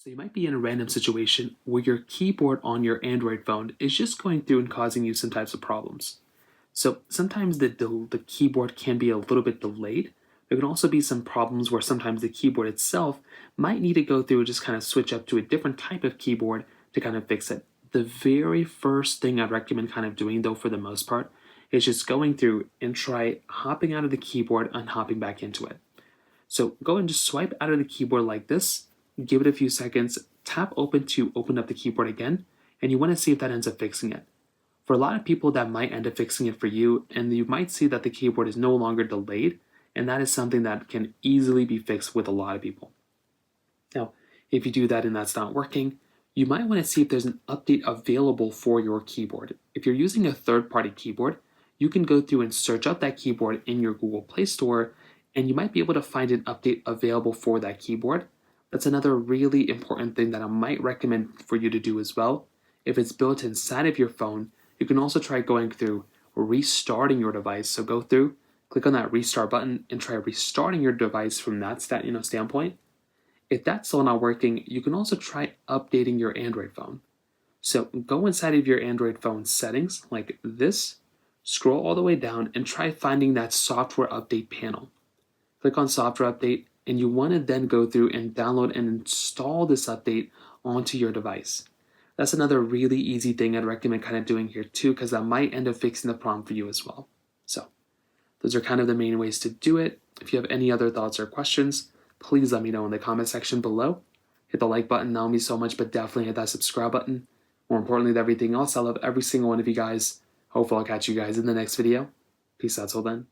So you might be in a random situation where your keyboard on your Android phone is just going through and causing you some types of problems. So sometimes the keyboard can be a little bit delayed. There can also be some problems where sometimes the keyboard itself might need to go through and just kind of switch up to a different type of keyboard to kind of fix it. The very first thing I'd recommend kind of doing, though, for the most part, is just going through and try hopping out of the keyboard and hopping back into it. So go and just swipe out of the keyboard like this, give it a few seconds, tap open to open up the keyboard again, and you want to see if that ends up fixing it. For a lot of people, that might end up fixing it for you, and you might see that the keyboard is no longer delayed, and that is something that can easily be fixed with a lot of people. Now, if you do that and that's not working, you might want to see if there's an update available for your keyboard. If you're using a third-party keyboard, you can go through and search up that keyboard in your Google Play Store, and you might be able to find an update available for that keyboard. That's another really important thing that I might recommend for you to do as well. If it's built inside of your phone, you can also try going through restarting your device. So go through, click on that restart button, and try restarting your device from that standpoint. If that's still not working, you can also try updating your Android phone. So go inside of your Android phone settings like this, scroll all the way down, and try finding that software update panel. Click on software update, and you want to then go through and download and install this update onto your device. That's another really easy thing I'd recommend kind of doing here too, because that might end up fixing the problem for you as well. So those are kind of the main ways to do it. If you have any other thoughts or questions, please let me know in the comment section below. Hit the like button, that would mean so much, but definitely hit that subscribe button. More importantly than everything else, I love every single one of you guys. Hopefully I'll catch you guys in the next video. Peace out till then.